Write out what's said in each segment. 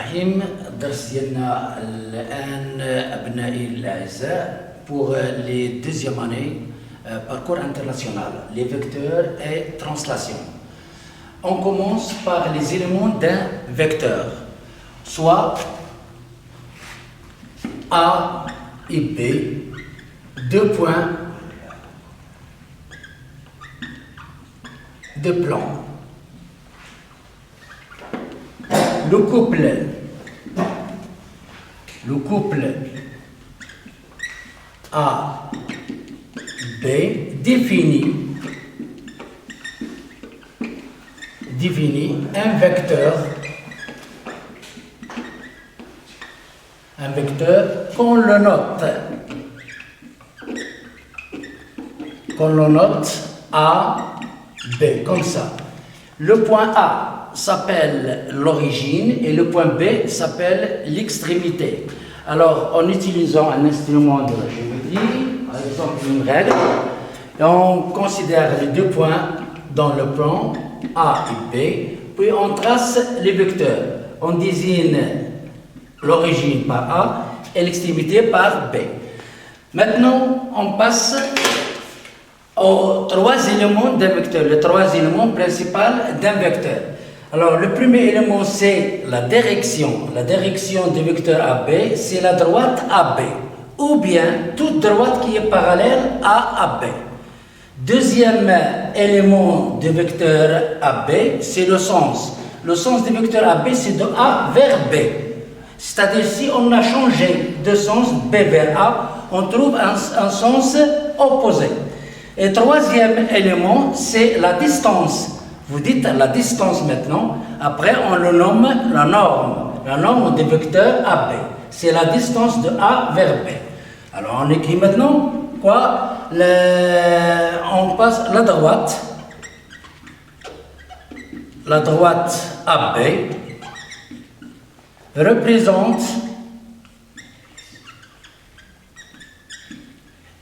الرحيم. الدرس ديالنا الآن أبنائي الأعزاء pour les deuxième année parcours international, les vecteurs et translation. On commence par les éléments d'un vecteur, soit A et B, deux points de plan. Le couple A, B définit un vecteur qu'on le note A, B, comme ça. Le point A s'appelle l'origine et le point B s'appelle l'extrémité. Alors, en utilisant un instrument de la géométrie, par exemple une règle, on considère les deux points dans le plan A et B, puis on trace les vecteurs. On désigne l'origine par A et l'extrémité par B. Maintenant, on passe aux trois éléments d'un vecteur, les trois éléments principaux d'un vecteur. Alors, le premier élément, c'est la direction. La direction du vecteur AB, c'est la droite AB, ou bien toute droite qui est parallèle à AB. Deuxième élément du vecteur AB, c'est le sens. Le sens du vecteur AB, c'est de A vers B. C'est-à-dire, si on a changé de sens B vers A, on trouve un sens opposé. Et troisième élément, c'est la distance. Vous dites la distance maintenant, après on le nomme la norme du vecteur AB. C'est la distance de A vers B. Alors on écrit maintenant quoi? On passe la droite AB représente,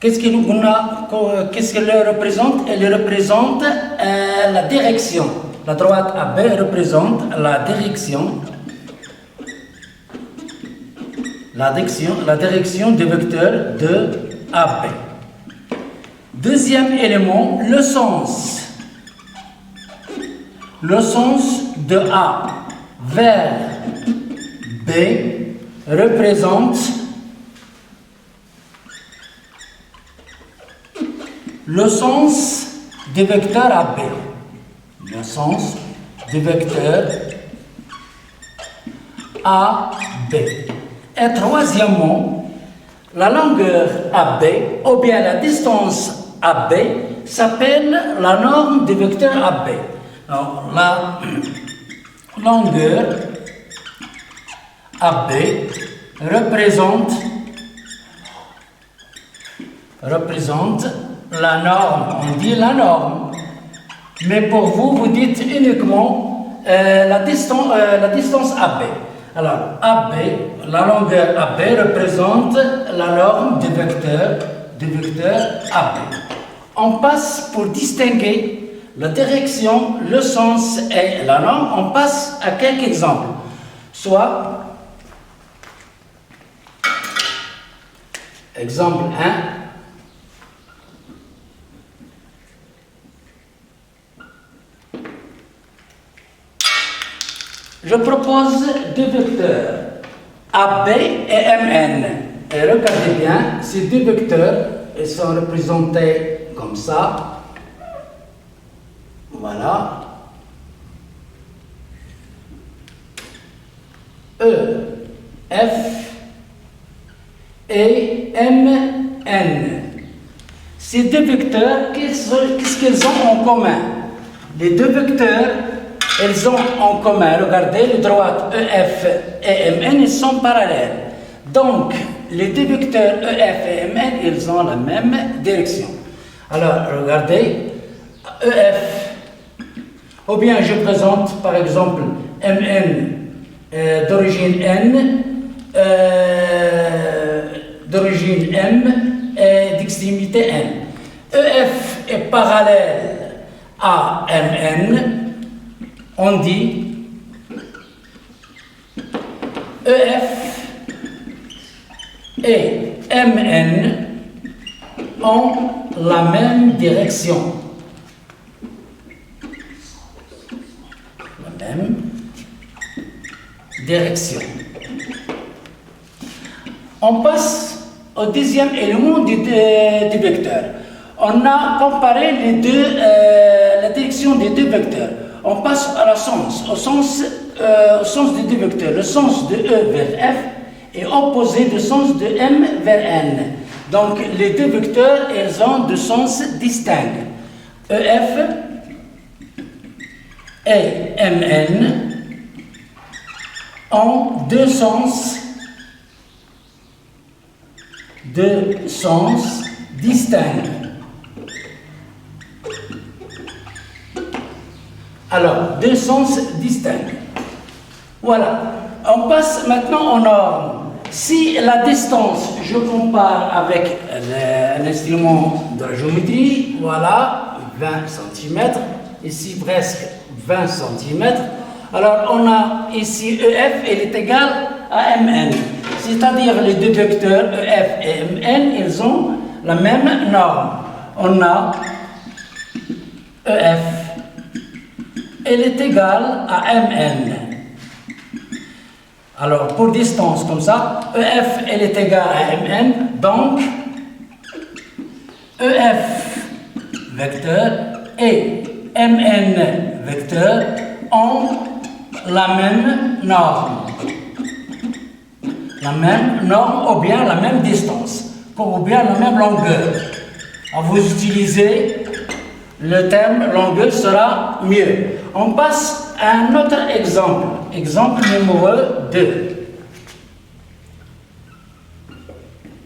qu'est-ce qu'elle représente? Elle représente la direction. La droite AB représente la direction du vecteur de AB. Deuxième élément, le sens. Le sens de A vers B représente le sens du vecteur AB. Le sens du vecteur AB. Et troisièmement, la longueur AB, ou bien la distance AB, s'appelle la norme du vecteur AB. Alors, la longueur AB représente la norme. On dit la norme. Mais pour vous, vous dites uniquement la distance AB. Alors, AB, la longueur AB représente la norme du vecteur AB. On passe pour distinguer la direction, le sens et la norme, on passe à quelques exemples. Soit, exemple 1, je propose deux vecteurs, AB et MN. Et regardez bien, ces deux vecteurs, ils sont représentés comme ça. Voilà. E, F et MN. Ces deux vecteurs, qu'est-ce qu'ils ont en commun? Les deux vecteurs, ils ont en commun, regardez, les droites EF et MN, ils sont parallèles. Donc, les deux vecteurs EF et MN, ils ont la même direction. Alors, regardez, EF, ou bien je présente par exemple MN d'origine N, d'origine M et d'extrémité N. EF est parallèle à MN, on dit EF et MN ont la même direction. La même direction. On passe au deuxième élément du vecteur. On a comparé la direction des deux vecteurs. On passe au sens des deux vecteurs. Le sens de E vers F est opposé du sens de M vers N. Donc, les deux vecteurs, ils ont deux sens distincts. EF et MN ont deux sens distincts. Alors, deux sens distincts. Voilà. On passe maintenant aux normes. Si la distance, je compare avec un instrument de la géométrie, voilà, 20 cm, ici presque 20 cm. Alors, on a ici EF, elle est égale à MN. C'est-à-dire les deux vecteurs EF et MN, ils ont la même norme. On a EF, elle est égale à MN. Alors, pour distance comme ça, EF, elle est égale à MN, donc EF vecteur et MN vecteur ont la même norme. La même norme ou bien la même distance, ou bien la même longueur. Vous utilisez le terme longueur sera mieux. On passe à un autre exemple. Exemple numéro 2.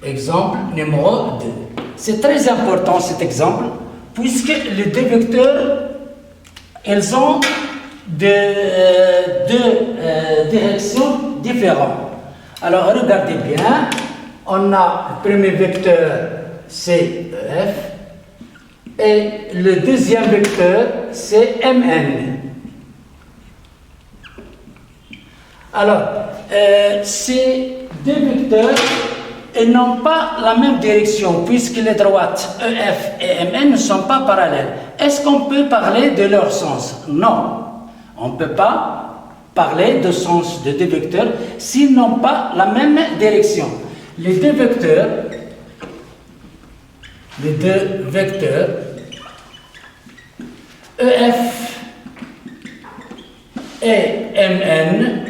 Exemple numéro 2. C'est très important cet exemple, puisque les deux vecteurs, ils ont deux directions différentes. Alors, regardez bien. On a le premier vecteur, c'est EF, et le deuxième vecteur, c'est MN. Alors, ces deux vecteurs, ils n'ont pas la même direction, puisque les droites EF et MN ne sont pas parallèles. Est-ce qu'on peut parler de leur sens? Non. On ne peut pas parler de sens de deux vecteurs s'ils n'ont pas la même direction. Les deux vecteurs EF et MN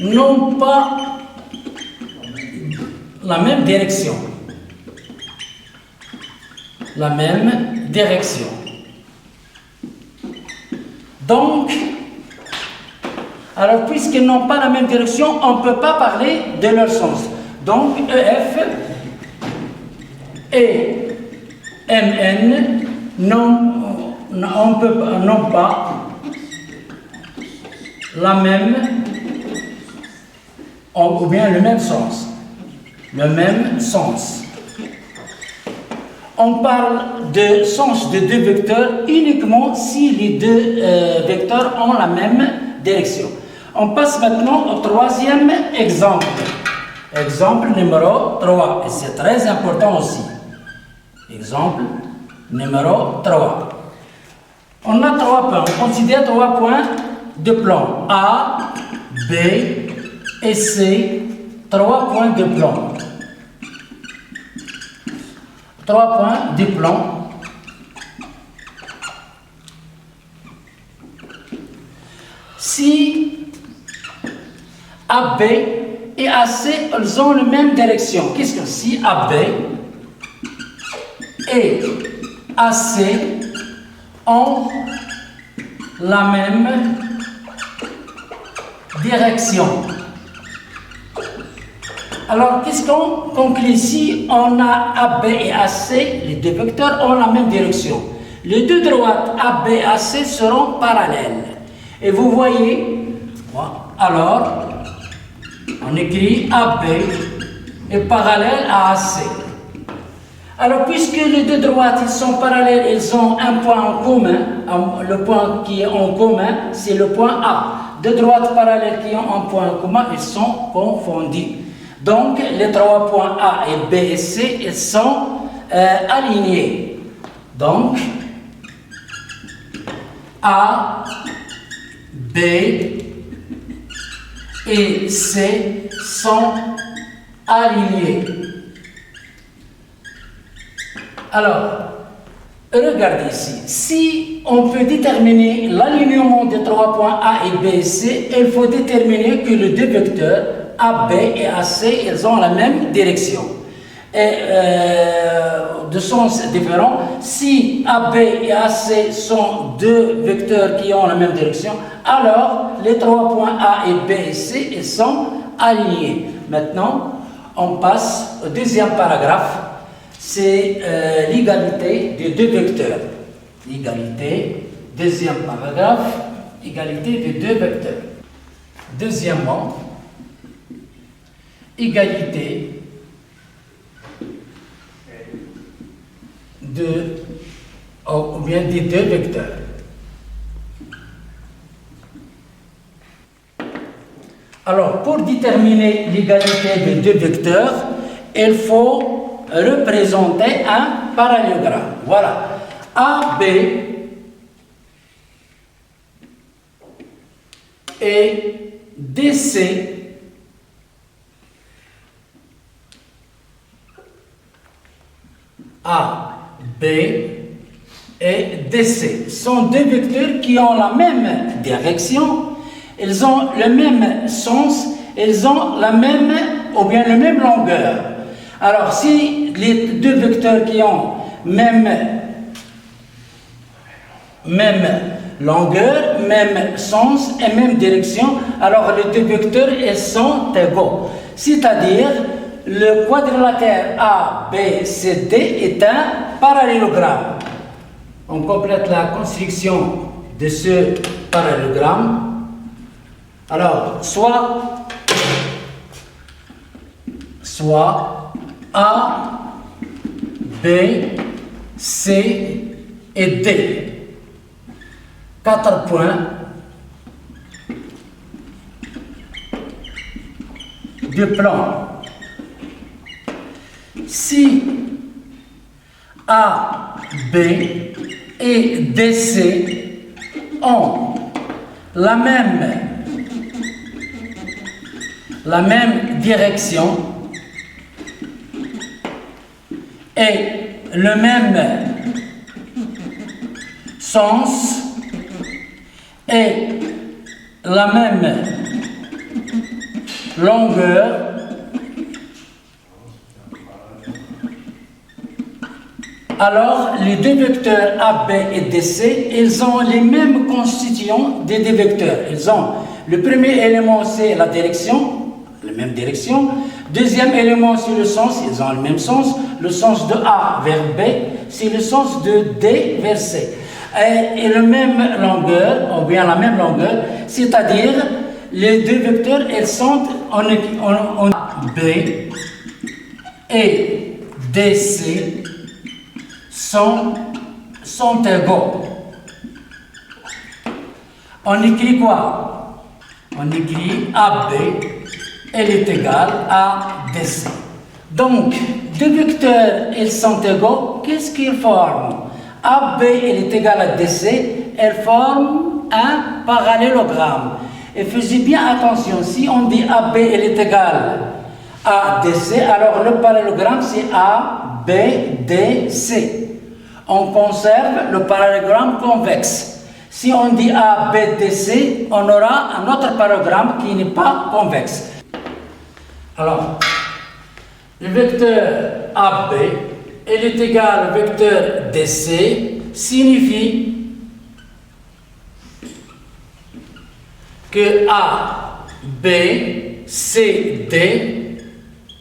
n'ont pas la même direction. La même direction. Donc, alors puisqu'ils n'ont pas la même direction, on ne peut pas parler de leur sens. Donc, EF et MN n'ont pas la même, ou bien le même sens. Le même sens. On parle de sens de deux vecteurs uniquement si les deux vecteurs ont la même direction. On passe maintenant au troisième exemple. Exemple numéro 3. Et c'est très important aussi. Exemple numéro 3. On a 3 points. On considère 3 points de plan. A, B et C. 3 points de plan. 3 points de plan. Si AB et AC, elles ont la même direction. Qu'est-ce que si AB et AC ont la même direction? Alors, qu'est-ce qu'on conclut ici? On a AB et AC, les deux vecteurs ont la même direction. Les deux droites AB et AC seront parallèles. Et vous voyez, alors, on écrit AB est parallèle à AC. Alors, puisque les deux droites ils sont parallèles, ils ont un point en commun, le point qui est en commun, c'est le point A. deux droites parallèles qui ont un point commun, ils sont confondus. Donc, les trois points A et B et C, ils sont alignés. Donc, A, B et C sont alignés. Alors, regardez ici. Si on peut déterminer l'alignement des trois points A et B et C, il faut déterminer que les deux vecteurs AB et AC, ils ont la même direction. Et de sens différents, si AB et AC sont deux vecteurs qui ont la même direction, alors les trois points A et B et C, ils sont alignés. Maintenant, on passe au deuxième paragraphe. C'est l'égalité des deux vecteurs. L'égalité, deuxième paragraphe, égalité des deux vecteurs. Deuxièmement, égalité ou bien des deux vecteurs. Alors, pour déterminer l'égalité des deux vecteurs, il faut représenter un parallélogramme. Voilà. AB et DC A, B et DC sont deux vecteurs qui ont la même direction, ils ont le même sens, ils ont la même ou bien la même longueur. Alors, si les deux vecteurs qui ont même longueur, même sens et même direction, alors les deux vecteurs ils sont égaux. C'est-à-dire, le quadrilatère ABCD est un parallélogramme. On complète la construction de ce parallélogramme. Alors, soit A, B, C et D. 4 points de plan. Si A, B et DC ont la même direction et le même sens et la même longueur, alors les deux vecteurs AB et DC, ils ont les mêmes constituants des deux vecteurs. Ils ont le premier élément, c'est la direction, la même direction. Deuxième élément, c'est le sens, ils ont le même sens. Le sens de A vers B, c'est le sens de D vers C. Et la même longueur, ou bien la même longueur, c'est-à-dire les deux vecteurs, ils sont en B et DC sont égaux. On écrit quoi? On écrit AB, elle est égale à DC. Donc, deux vecteurs, ils sont égaux, qu'est-ce qu'ils forment? AB, elle est égale à DC, elle forme un parallélogramme. Et faisez bien attention, si on dit AB, elle est égale à DC, alors le parallélogramme c'est ABDC. On conserve le parallélogramme convexe. Si on dit ABDC, on aura un autre parallélogramme qui n'est pas convexe. Alors, le vecteur AB, elle est égal au vecteur DC, signifie que A, B, C, D,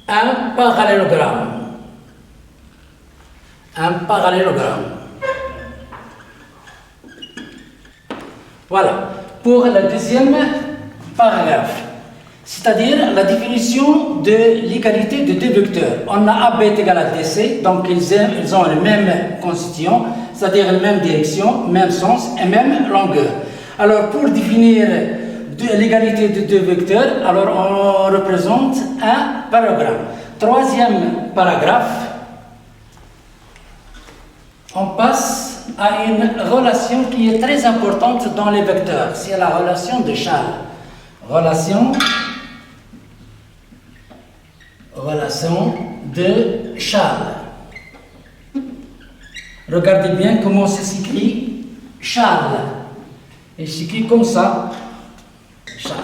un parallélogramme. Un parallélogramme. Voilà, pour le deuxième paragraphe. C'est-à-dire la définition de l'égalité de deux vecteurs. On a AB est égal à DC, donc ils ont le même constituant, c'est-à-dire la même direction, même sens et même longueur. Alors pour définir l'égalité de deux vecteurs, alors on représente un parallélogramme. Troisième paragraphe, on passe à une relation qui est très importante dans les vecteurs. C'est la relation de Charles. Relation de Charles. Regardez bien comment ça s'écrit. Charles. Il s'écrit comme ça. Charles.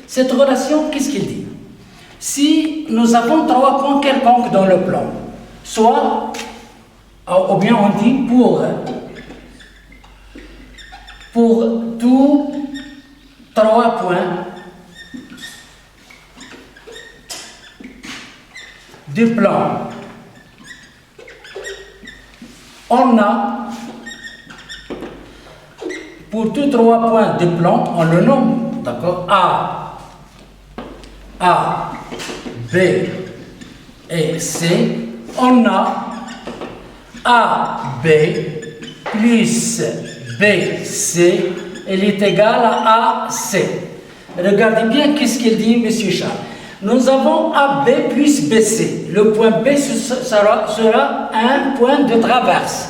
Cette relation, qu'est-ce qu'il dit? Si nous avons trois points quelconques dans le plan, soit, ou bien on dit pour tous trois points du plan, on a, pour tous trois points du plan, on le nomme, d'accord, A, B et C, on a AB plus BC, il est égal à AC. Regardez bien qu'est-ce qu'il dit, M. Charles. Nous avons AB plus BC. Le point B sera un point de traverse.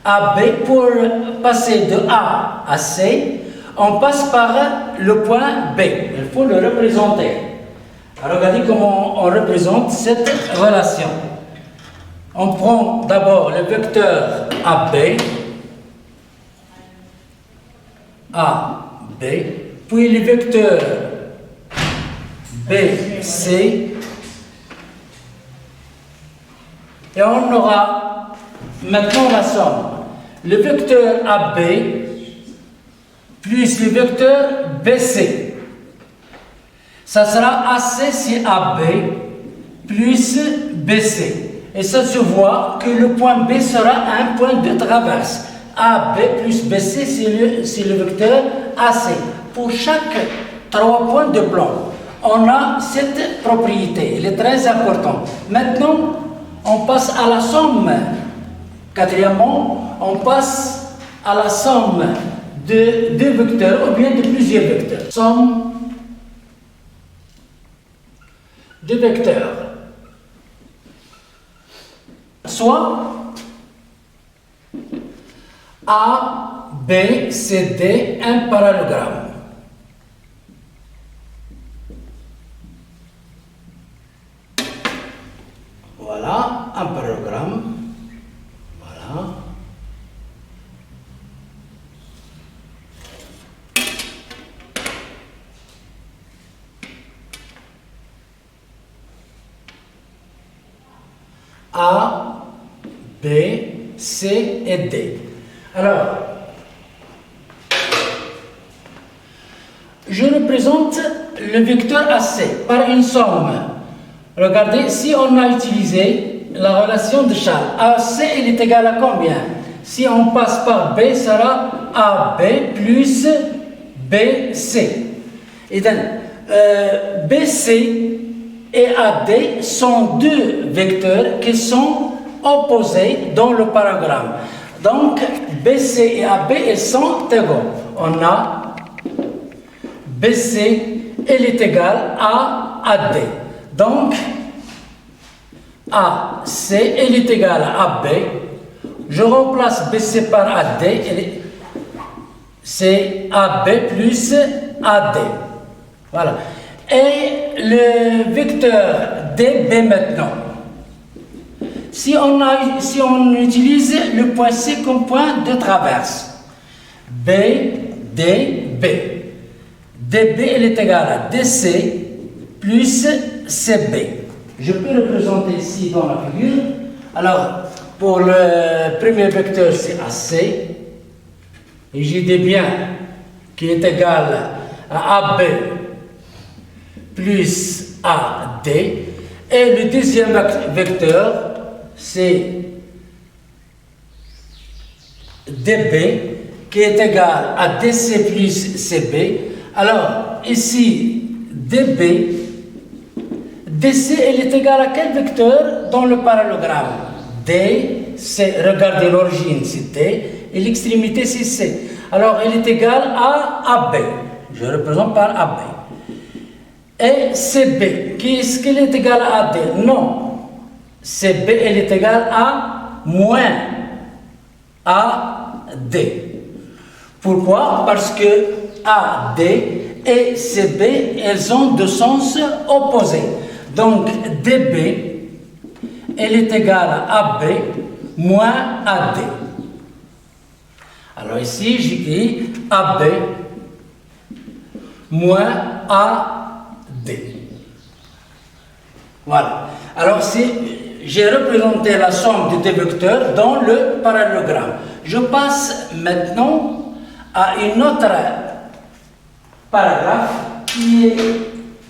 AB, pour passer de A à C, on passe par le point B. Il faut le représenter. Alors, regardez comment on représente cette relation. On prend d'abord le vecteur AB, puis le vecteur BC, et on aura maintenant la somme. Le vecteur AB plus le vecteur BC. Ça sera AC, c'est AB plus BC. Et ça se voit que le point B sera un point de traverse. AB plus BC, c'est le vecteur AC. Pour chaque trois points de plan, on a cette propriété. Elle est très importante. Maintenant, on passe à la somme. Quatrièmement, on passe à la somme de deux vecteurs ou bien de plusieurs vecteurs. Somme de vecteurs. Soit A, B, C, D, un parallélogramme. Voilà, un parallélogramme. Voilà. A, B, C et D. Alors, je représente le vecteur AC par une somme. Regardez, si on a utilisé la relation de Charles, AC il est égal à combien? Si on passe par B, ça sera AB plus BC. Et donc, BC et AD sont deux vecteurs qui sont opposés dans le parallélogramme. Donc, BC et AB, ils sont égaux. On a BC, il est égal à AD. Donc, AC, il est égal à AB. Je remplace BC par AD. C'est AB plus AD. Voilà. Et le vecteur DB maintenant. Si on utilise le point C comme point de traverse, B, D, B. DB est égal à DC plus CB. Je peux représenter ici dans la figure. Alors, pour le premier vecteur, c'est AC. Et j'ai des biens qui est égal à AB plus AD. Et le deuxième vecteur, c'est DB qui est égal à DC plus CB. Alors, ici, DC, elle est égale à quel vecteur dans le parallélogramme? D, c'est, regardez l'origine, c'est D, et l'extrémité, c'est C. Alors, elle est égale à AB. je représente par AB. Et CB, qu'est-ce qu'elle est égale à AD? Non, CB, elle est égale à moins AD. Pourquoi? Parce que AD et CB, elles ont deux sens opposés. Donc, DB, elle est égale à AB moins AD. Alors ici, j'écris AB moins AD. Voilà. Alors, j'ai représenté la somme des deux vecteurs dans le parallélogramme. Je passe maintenant à une autre paragraphe qui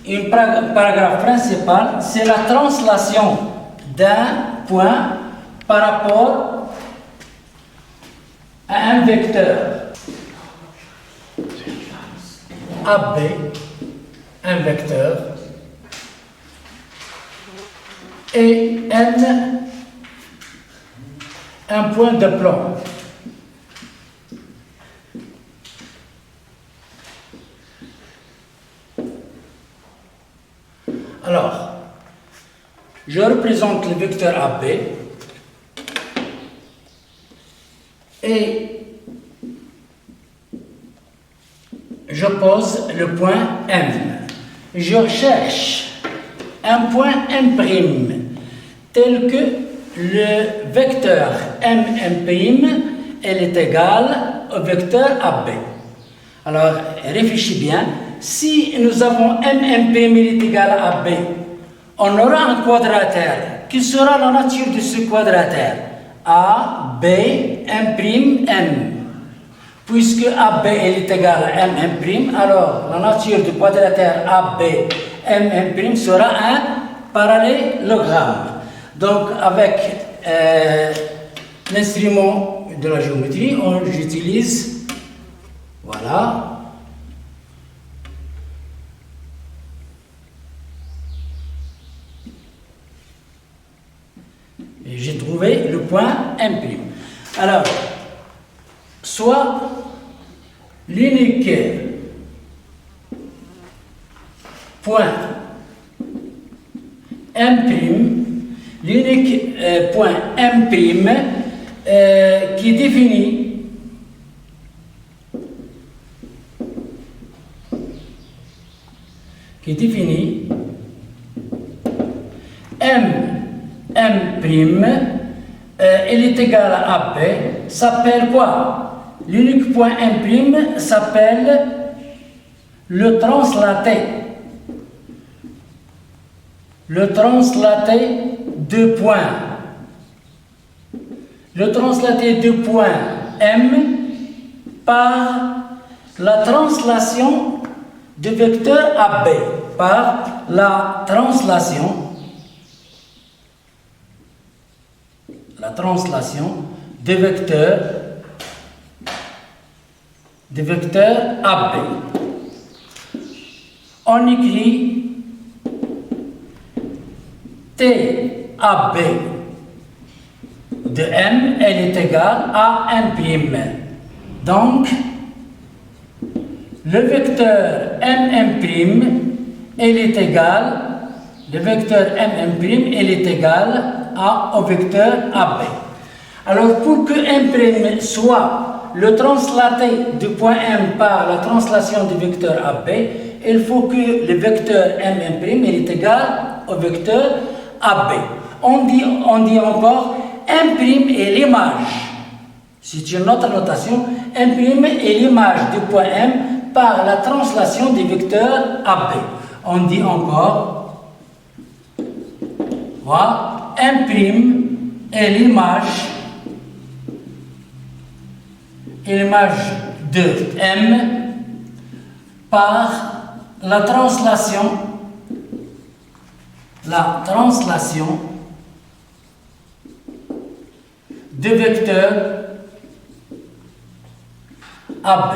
est un paragraphe principal, c'est la translation d'un point par rapport à un vecteur AB, un vecteur, et N, un point de plan. Alors, je représente le vecteur AB et je pose le point M. Je cherche un point M' tel que le vecteur M', elle est égale au vecteur AB. Alors, réfléchis bien. Si nous avons M' est égal à B, on aura un quadratère. Quelle sera la nature de ce quadratère? A, B, M', Puisque AB est égal à M', alors la nature du quadratère AB, M' sera un parallélogramme. Donc, avec l'instrument de la géométrie, j'utilise, voilà, et j'ai trouvé le point M'. Alors, soit l'unique point M', l'unique point M' qui définit M', elle est égale à B, s'appelle quoi? L'unique point M' s'appelle le translaté. Le translaté de points. Le translaté de points M par la translation du vecteur AB, par la translation des vecteurs AB. On écrit TAB de M, elle est égale à M'. Donc, le vecteur M', elle est égale, le vecteur M', elle est égale au vecteur AB. Alors, pour que M' soit le translaté du point M par la translation du vecteur AB, il faut que le vecteur M' est égal au vecteur AB. On dit encore M' est l'image. C'est une autre notation. M' est l'image du point M par la translation du vecteur AB. On dit encore, voilà, M' est l'image de M par la translation du vecteur AB.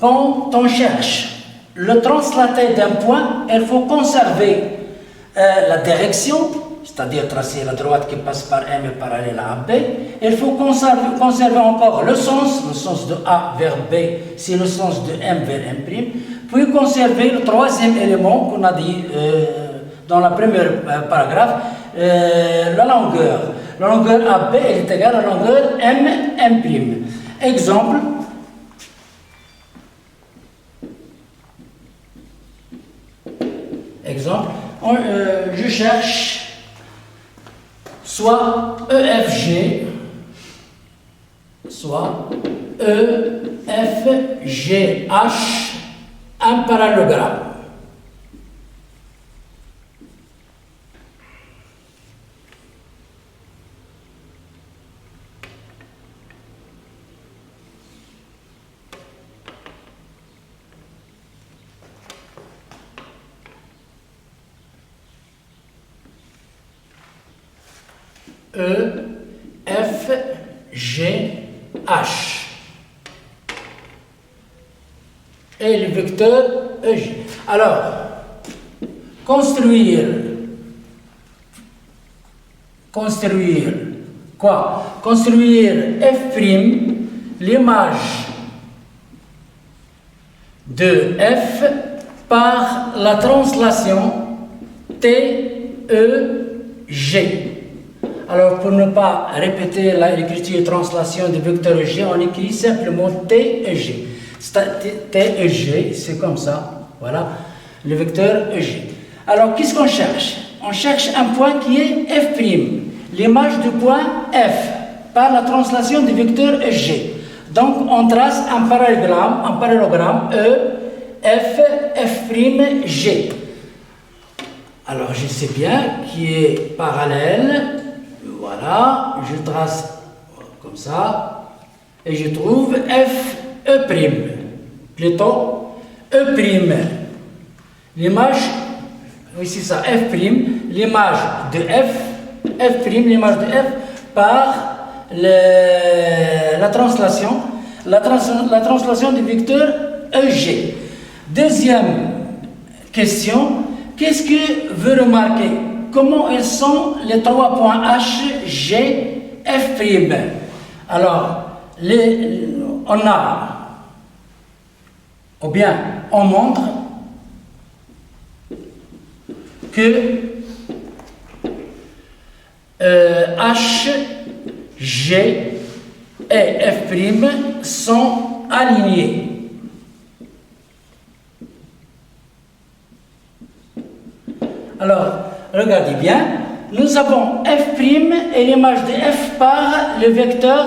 Quand on cherche le translaté d'un point, il faut conserver la direction c'est-à-dire tracer la droite qui passe par M et parallèle à B. Il faut conserver encore le sens de A vers B, c'est le sens de M vers M', puis conserver le troisième élément qu'on a dit dans la première paragraphe, la longueur. La longueur AB est égale à la longueur M'. Exemple, je cherche soit EFG, soit EFGH, un parallélogramme. EFGH et le vecteur EG. Alors, construire quoi? Construire F', l'image de F par la translation TEG. Alors, pour ne pas répéter l'écriture translation du vecteur G, on écrit simplement TEG. TEG, c'est comme ça, voilà, le vecteur EG. Alors, qu'est-ce qu'on cherche? On cherche un point qui est F', l'image du point F, par la translation du vecteur EG. Donc, on trace un parallélogramme E, F, F', G. Alors, je sais bien qui est parallèle. Voilà, je trace comme ça, et je trouve F, E', plutôt E', l'image, oui c'est ça, F', l'image de F', l'image de F par la translation du vecteur EG. Deuxième question, qu'est-ce que veut remarquer? Comment ils sont les trois points H, G, F'? Alors, on montre que H, G et F' sont alignés. Alors, regardez bien, nous avons F' et l'image de F par le vecteur,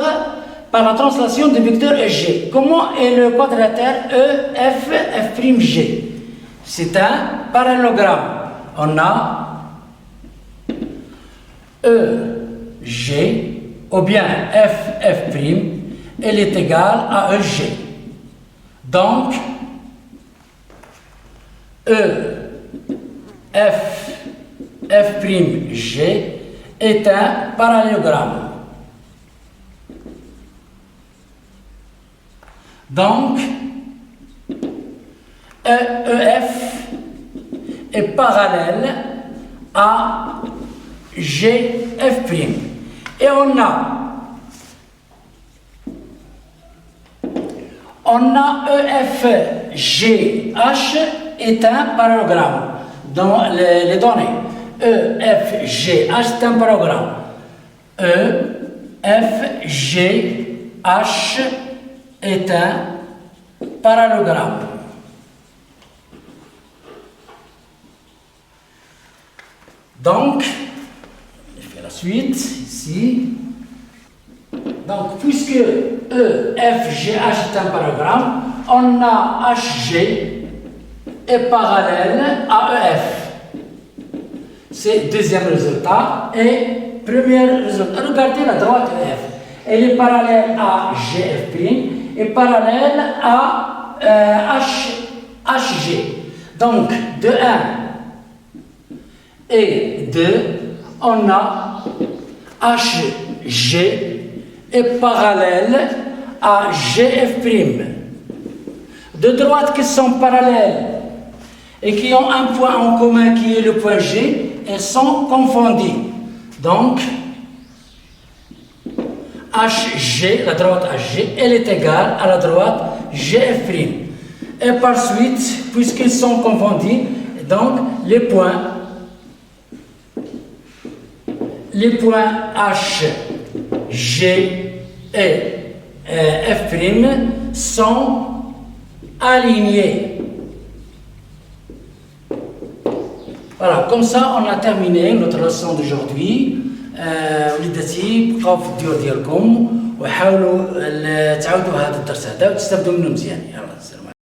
par la translation du vecteur G. Comment est le quadrilatère E, F, F', G? C'est un parallélogramme. On a E, G, ou bien F, F', elle est égale à EG. Donc, E, F, F', G est un parallélogramme. Donc, EF est parallèle à GF'. Et on a EFGH est un parallélogramme dans les données. EFGH est un parallélogramme. EFGH est un parallélogramme. Donc, je fais la suite ici. Donc, puisque EFGH est un parallélogramme, on a HG est parallèle à EF. C'est le deuxième résultat. Et premier résultat, regardez la droite EF. Elle est parallèle à GF' et parallèle à HG. Donc, de 1 et 2, on a HG est parallèle à GF'. De droites qui sont parallèles et qui ont un point en commun qui est le point G, elles sont confondues. Donc, HG, la droite HG, elle est égale à la droite GF'. Et par suite, puisqu'ils sont confondus, donc les points H, G et F' sont alignés. Voilà, comme ça on a terminé notre leçon d'aujourd'hui. وليداتي بقاو في الديور ديالكم وحاولوا تعاودوا هذا الدرس هذا وتستافدوا منه مزيان.